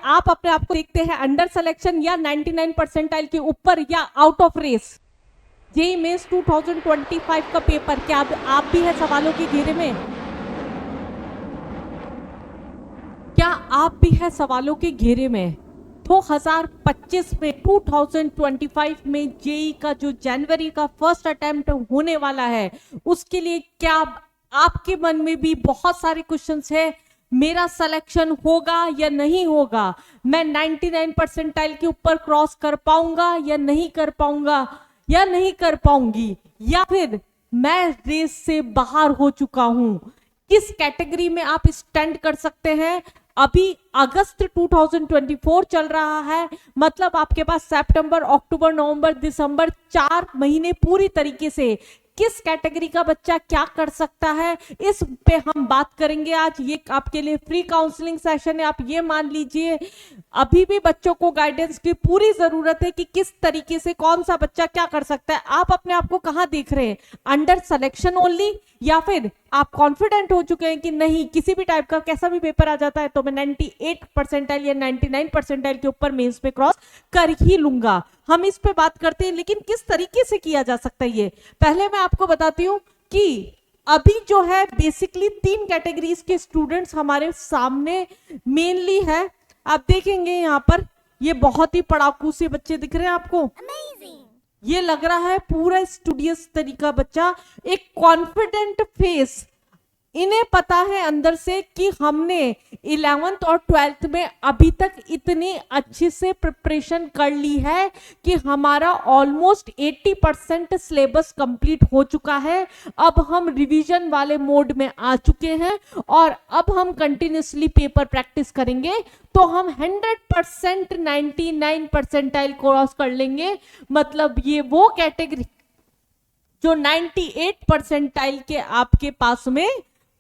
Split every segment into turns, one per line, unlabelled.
आप अपने आप को देखते हैं अंडर सिलेक्शन या 99 परसेंटाइल के ऊपर या out of race? JEE mains 2025 का पेपर, क्या आप भी है सवालों के घेरे में? क्या आप भी है सवालों के घेरे में? 2025 में 2025 में जेईई का जो जनवरी का फर्स्ट अटेम्प्ट होने वाला है, उसके लिए क्या आपके मन में भी बहुत सारे क्वेश्चंस है? मेरा सिलेक्शन होगा या नहीं होगा? मैं 99 परसेंटाइल के ऊपर क्रॉस कर पाऊंगा या नहीं कर पाऊंगा या नहीं कर पाऊंगी, या फिर मैं रेस से बाहर हो चुका हूं? किस कैटेगरी में आप स्टैंड कर सकते हैं? अभी अगस्त 2024 चल रहा है, मतलब आपके पास सितंबर, अक्टूबर, नवंबर, दिसंबर 4 महीने पूरी तरीके से किस कैटेगरी का बच्चा क्या कर सकता है, इस पे हम बात करेंगे आज। ये आपके लिए फ्री काउंसलिंग सेशन है, आप ये मान लीजिए। अभी भी बच्चों को गाइडेंस की पूरी जरूरत है कि किस तरीके से कौन सा बच्चा क्या कर सकता है। आप अपने आप को कहां देख रहे हैं? अंडर सिलेक्शन ओनली, या फिर आप कॉन्फिडेंट हो चुके हैं कि नहीं, किसी भी टाइप का कैसा भी पेपर आ जाता है तो मैं 98 परसेंटाइल या 99 परसेंटाइल के ऊपर मेंस पे क्रॉस कर ही लूंगा? हम इस पे बात करते हैं, लेकिन किस तरीके से किया जा सकता है ये पहले मैं आपको बताती हूँ कि अभी जो है बेसिकली 3 कैटेगरीज के स्टूडेंट्स हमारे सामने मेनली है। आप देखेंगे यहाँ पर ये बहुत ही पढ़ाकू से बच्चे दिख रहे हैं आपको। ये लग रहा है पूरा स्टूडियस तरीका बच्चा, एक कॉन्फिडेंट फेस। इन्हें पता है अंदर से कि हमने 11th और 12th में अभी तक इतनी अच्छे से प्रिपरेशन कर ली है कि हमारा ऑलमोस्ट 80% सिलेबस कंप्लीट हो चुका है। अब हम रिवीजन वाले मोड में आ चुके हैं और अब हम कंटिन्यूसली पेपर प्रैक्टिस करेंगे तो हम 100% 99 परसेंटाइल क्रॉस कर लेंगे। मतलब ये वो कैटेगरी जो 98 परसेंटाइल के आपके पास में,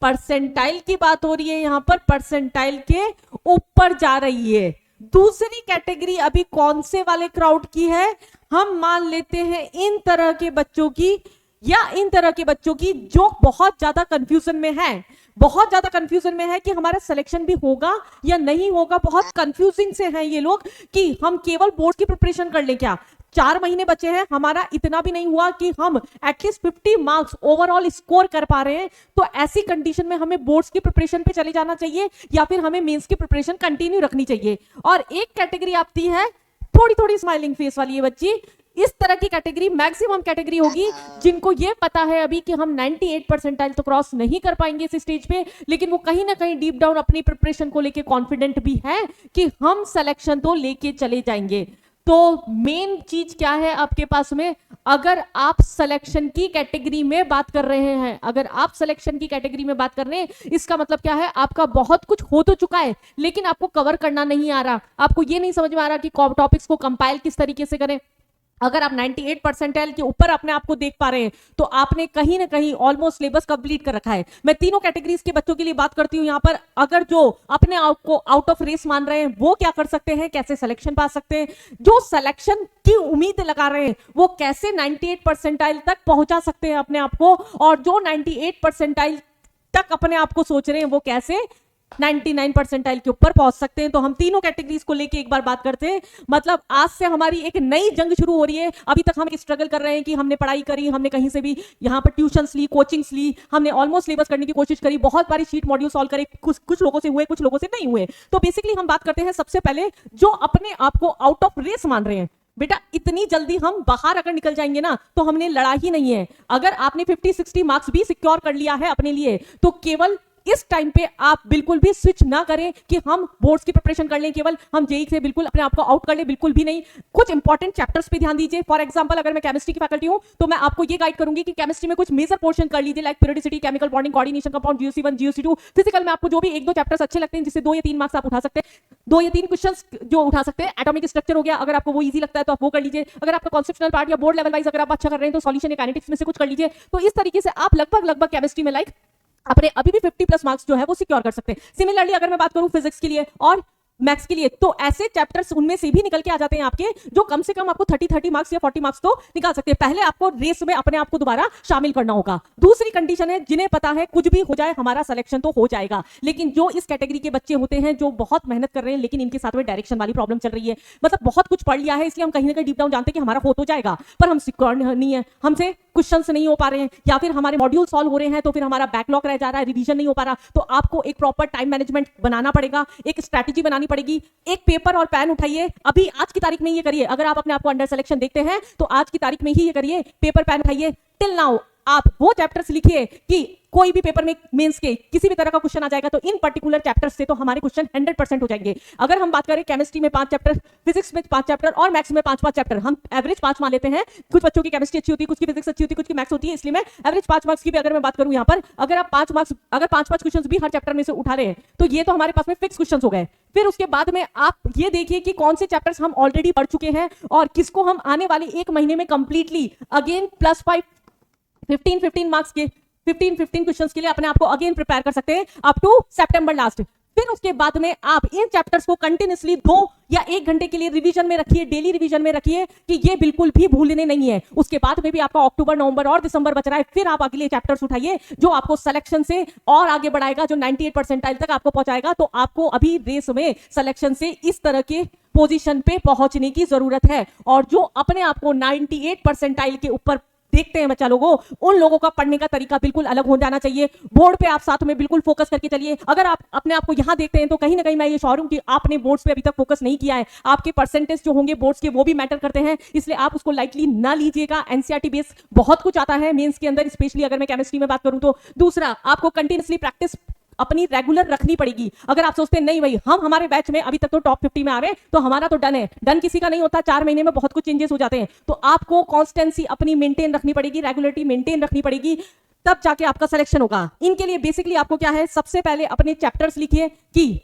परसेंटाइल की बात हो रही है यहाँ पर, परसेंटाइल के ऊपर जा रही है। दूसरी कैटेगरी अभी कौन से वाले क्राउड की है? हम मान लेते हैं इन तरह के बच्चों की, या इन तरह के बच्चों की जो बहुत ज्यादा कंफ्यूजन में है, बहुत ज्यादा कंफ्यूजन में है कि हमारा सिलेक्शन भी होगा या नहीं होगा। बहुत कंफ्यूजिंग से हैं ये लोग कि हम केवल बोर्ड की प्रिपरेशन कर लें क्या? 4 महीने बचे हैं, हमारा इतना भी नहीं हुआ कि हम एटलीस्ट 50 मार्क्स ओवरऑल स्कोर कर पा रहे हैं। तो ऐसी कंडीशन में हमें बोर्ड्स की प्रिपरेशन पे चले जाना चाहिए या फिर हमें मेंस की प्रिपरेशन कंटिन्यू रखनी चाहिए। और एक कैटेगरी आती है थोड़ी थोड़ी स्माइलिंग फेस वाली ये बच्ची। इस तरह की कैटेगरी मैक्सिमम कैटेगरी होगी जिनको ये पता है अभी कि हम 98 परसेंटाइल तो क्रॉस नहीं कर पाएंगे इस स्टेज पे, लेकिन वो कहीं ना कहीं डीप डाउन अपनी प्रिपरेशन को लेके कॉन्फिडेंट भी है कि हम सिलेक्शन तो लेके चले जाएंगे। तो मेन चीज क्या है आपके पास में? अगर आप सिलेक्शन की कैटेगरी में बात कर रहे हैं, अगर आप सिलेक्शन की कैटेगरी में बात कर रहे हैं, इसका मतलब क्या है? आपका बहुत कुछ हो तो चुका है लेकिन आपको कवर करना नहीं आ रहा, आपको ये नहीं समझ में आ रहा कि टॉपिक्स को कंपाइल किस तरीके से करें। अगर आप 98 परसेंटाइल के ऊपर अपने आप को देख पा रहे हैं तो आपने कहीं ना कहीं ऑलमोस्ट सिलेबस कंप्लीट कर रखा है। मैं तीनों कैटेगरीज के बच्चों के लिए बात करती हूं यहाँ पर। अगर जो अपने आप को आउट ऑफ रेस मान रहे हैं वो क्या कर सकते हैं, कैसे सिलेक्शन पा सकते हैं? जो सिलेक्शन की उम्मीद लगा रहे हैं वो कैसे 98 परसेंटाइल तक पहुंचा सकते हैं अपने आप को, और जो 98 परसेंटाइल तक अपने आप को सोच रहे हैं वो कैसे 99 परसेंटाइल के ऊपर पहुंच सकते हैं। तो हम तीनों कैटेगरीज को लेके एक बार बात करते हैं। मतलब आज से हमारी एक नई जंग शुरू हो रही है। अभी तक हम एक स्ट्रगल कर रहे हैं कि हमने पढ़ाई करी, हमने कहीं से भी यहाँ पर ट्यूशंस ली, कोचिंग्स ली, हमने ऑलमोस्ट सिलेबस करने की कोशिश करी, बहुत बारी शीट मॉड्यूल सॉल्व करे, कुछ लोगों से हुए, कुछ लोगों से नहीं हुए। तो बेसिकली हम बात करते हैं सबसे पहले जो अपने आप को आउट ऑफ रेस मान रहे हैं। बेटा इतनी जल्दी हम बाहर अगर निकल जाएंगे ना तो हमने लड़ा ही नहीं है। अगर आपने 50-60 मार्क्स भी सिक्योर कर लिया है अपने लिए तो केवल इस टाइम पे आप बिल्कुल भी स्विच ना करें कि हम बोर्ड्स की प्रिपरेशन कर लें, केवल हम जेईई से बिल्कुल अपने आप को आउट कर लें, बिल्कुल भी नहीं। कुछ इंपॉर्टेंट चैप्टर्स पे ध्यान दीजिए। फॉर एग्जांपल अगर मैं केमिस्ट्री की फैकल्टी हूं तो मैं आपको ये गाइड करूंगी कि केमिस्ट्री में कुछ मेजर पोर्शन कर लीजिए, like periodicity, chemical bonding, coordination, compound, GOC1, GOC2। Physical में आपको जो भी 1-2 चैप्टर्स अच्छे लगते हैं जिससे 2 या 3 मार्क्स आप उठा सकते हैं, 2 या 3 क्वेश्चंस जो उठा सकते हैं। एटॉमिक स्ट्रक्चर हो गया, अगर आपको वो इजी लगता है तो आप वो कर लीजिए। अगर आपका कॉन्सेप्चुअल पार्ट या बोर्ड लेवल वाइज अगर आप अच्छा कर रहे हैं तो सॉल्यूशन या काइनेटिक्स में से कुछ कर लीजिए। तो इस तरीके से आप लगभग केमिस्ट्री में लाइक अपने अभी भी 50+ मार्क्स जो है वो सिक्योर कर सकते हैं। सिमिलरली अगर मैं बात करूं फिजिक्स के लिए और मैथ्स के लिए, तो ऐसे चैप्टर्स उनमें से भी निकल के आ जाते हैं आपके, जो कम से कम आपको 30 मार्क्स या 40 मार्क्स तो निकाल सकते हैं। पहले आपको रेस में अपने आप को दोबारा शामिल करना होगा। दूसरी कंडीशन है, जिन्हें पता है कुछ भी हो जाए हमारा सिलेक्शन तो हो जाएगा, लेकिन जो इस कैटेगरी के बच्चे होते हैं जो बहुत मेहनत कर रहे हैं लेकिन इनके साथ में डायरेक्शन वाली प्रॉब्लम चल रही है, मतलब बहुत कुछ पढ़ लिया है इसलिए हम कहीं ना कहीं डीप डाउन जानते हैं कि हमारा हो तो जाएगा, पर हम सिक्योर नहीं है, हमसे क्वेश्चंस नहीं हो पा रहे हैं, या फिर हमारे मॉड्यूल सॉल्व हो रहे हैं तो फिर हमारा बैकलॉग रह जा रहा है, रिवीजन नहीं हो पा रहा, तो आपको एक प्रॉपर टाइम मैनेजमेंट बनाना पड़ेगा, एक स्ट्रैटेजी बनानी पड़ेगी। एक पेपर और पेन उठाइए, अभी आज की तारीख में ये करिए। अगर आप अपने आप को अंडर सिलेक्शन देखते हैं तो आज की तारीख में ही ये करिए, पेपर पेन उठाइए। टिल नाउ आप वो चैप्टर्स लिखिए कि कोई भी पेपर में मेंस के किसी भी तरह का क्वेश्चन आ जाएगा तो इन पर्टिकुलर चैप्टर्स से तो हमारे क्वेश्चन 100% हो जाएंगे। अगर हम बात करें केमिस्ट्री में 5 चैप्टर, फिजिक्स में 5 चैप्टर और मैथ्स में 5 चैप्टर, हम एवरेज 5 मान लेते हैं। कुछ बच्चों की केमिस्ट्री अच्छी होती है, कुछ की फिजिक्स अच्छी होती है, कुछ की मैथ्स होती है, इसलिए मैं एवरेज 5 मार्क्स की भी अगर मैं बात करूं यहाँ पर, अगर आप 5 मार्क्स, अगर 5 क्वेश्चन भी हर चैप्टर में से उठा रहे हैं तो ये तो हमारे पास में फिक्स क्वेश्चन हो गए। फिर उसके बाद में आप ये देखिए कि कौन से चैप्टर्स हम ऑलरेडी पढ़ चुके हैं और किसको हम आने वाले 1 महीने में कंप्लीटली अगेन +5 15 मार्क्स के 15 क्वेश्चंस के लिए अपने आप को अगेन प्रिपेयर कर सकते हैं अप टू सितंबर लास्ट। फिर उसके बाद में आप इन चैप्टर्स को कंटिन्यूअसली 2 या 1 घंटे के लिए रिवीजन में रखिए, डेली रिवीजन में रखिए कि ये बिल्कुल भी भूलने नहीं है। उसके बाद में भी आपका अक्टूबर, नवंबर और दिसंबर बच रहा है, फिर आप अगले चैप्टर्स उठाइए जो आपको सिलेक्शन से और आगे बढ़ाएगा, जो 98 परसेंटाइल तक आपको पहुंचाएगा। तो आपको अभी रेस में सिलेक्शन से इस तरह के पोजीशन पे पहुंचने की जरूरत है। और जो अपने आप को 98 परसेंटाइल के ऊपर देखते हैं बच्चा लोगों, उन लोगों का पढ़ने का तरीका बिल्कुल अलग हो जाना चाहिए। बोर्ड पे आप साथ में बिल्कुल फोकस करके चलिए। अगर आप अपने आप को यहां देखते हैं तो कहीं ना कहीं मैं ये श्योर हूं कि आपने बोर्ड्स पे अभी तक फोकस नहीं किया है। आपके परसेंटेज जो होंगे बोर्ड्स के वो भी मैटर करते हैं, इसलिए आप उसको लाइटली ना लीजिएगा। एनसीईआरटी बेस बहुत कुछ आता है मेंस के अंदर, स्पेशली अगर मैं केमिस्ट्री में बात करूं तो। दूसरा, आपको कंटिन्यूअसली प्रैक्टिस अपनी रेगुलर रखनी पड़ेगी। अगर आप सोचते हैं नहीं भाई हम हमारे बैच में अभी तक तो टॉप 50 में आ रहे हैं तो हमारा तो डन है, डन किसी का नहीं होता, 4 महीने में बहुत कुछ चेंजेस हो जाते हैं। तो आपको कॉन्स्टेंसी अपनी मेंटेन रखनी पड़ेगी, रेगुलरिटी मेंटेन रखनी पड़ेगी, तब जाके आपका सिलेक्शन होगा। इनके लिए बेसिकली आपको क्या है, सबसे पहले अपने चैप्टर्स लिखिए कि,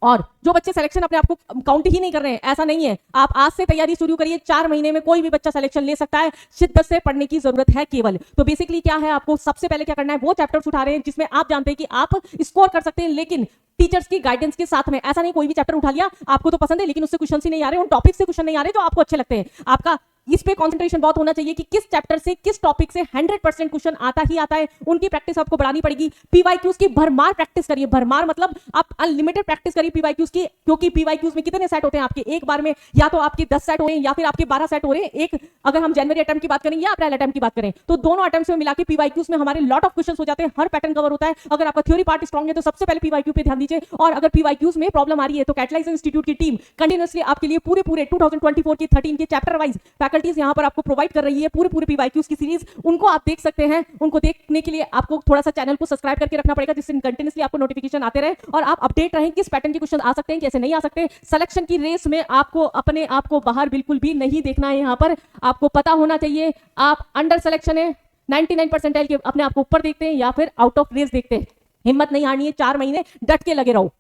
और जो बच्चे सिलेक्शन अपने आप को काउंट ही नहीं कर रहे हैं, ऐसा नहीं है, आप आज से तैयारी शुरू करिए। 4 महीने में कोई भी बच्चा सिलेक्शन ले सकता है, शिद्दत से पढ़ने की जरूरत है केवल। तो बेसिकली क्या है, आपको सबसे पहले क्या करना है, वो चैप्टर्स उठा रहे हैं जिसमें आप जानते हैं कि आप स्कोर कर सकते हैं, लेकिन टीचर्स की गाइडेंस के साथ में। ऐसा नहीं कोई भी चैप्टर उठा लिया, आपको तो पसंद है लेकिन उससे क्वेश्चन ही नहीं आ रहे, उन टॉपिक से क्वेश्चन नहीं आ रहे जो आपको अच्छे लगते हैं। आपका इस पे कंसंट्रेशन बहुत होना चाहिए कि किस चैप्टर से, किस टॉपिक से 100% क्वेश्चन आता ही आता है, उनकी प्रैक्टिस आपको बढ़ानी पड़ेगी। पीवाईक्यूज की भरमार प्रैक्टिस करिए, भरमार मतलब आप अनलिमिटेड प्रैक्टिस करिए पीवाईक्यूज की, क्योंकि पीवाईक्यूज में कितने सेट होते हैं आपके एक बार में, या तो आपके 10 सेट हो रहे हैं या फिर आपके 12 सेट हो रहे हैं। एक अगर हम जनवरी अटेम्प्ट की बात करें या अप्रैल अटेम्प्ट की बात करें तो दोनों अटेम्प्ट में मिला के पीवाईक्यूज में हमारे लॉट ऑफ क्वेश्चन हो जाते हैं, हर पैटर्न कवर होता है। अगर आपका थ्योरी पार्ट स्ट्रॉन्ग है तो सबसे पहले पीवाईक्यू पे ध्यान दीजिए। और अगर पीवाईक्यूज में प्रॉब्लम आ रही है तो कैटलाइज इंस्टीट्यूट की टीम कंटिन्यूअसली आपके लिए पूरे 2024 की 13 के चैप्टर वाइज फैकल्टीज यहां पर आपको प्रोवाइड कर रही है, पूरे पीवाईक्यूज की सीरीज, उनको आप देख सकते हैं। उनको देखने के लिए आपको थोड़ा सा चैनल को सब्सक्राइब करके रखना पड़ेगा, जिससे कंटिन्यूअसली आपको नोटिफिकेशन आते रहे और आप अपडेट रहें किस पैटर्न के क्वेश्चन आ सकते हैं, कैसे नहीं आ सकते। सिलेक्शन की रेस में आपको अपने आप को बाहर बिल्कुल भी नहीं देखना है। यहां पर आपको पता होना चाहिए आप अंडर सिलेक्शन है, 99 परसेंटाइल के अपने आप को ऊपर देखते हैं या फिर आउट ऑफ रेस देखते हैं। हिम्मत नहीं हारनी है, 4 महीने डट के लगे रहो।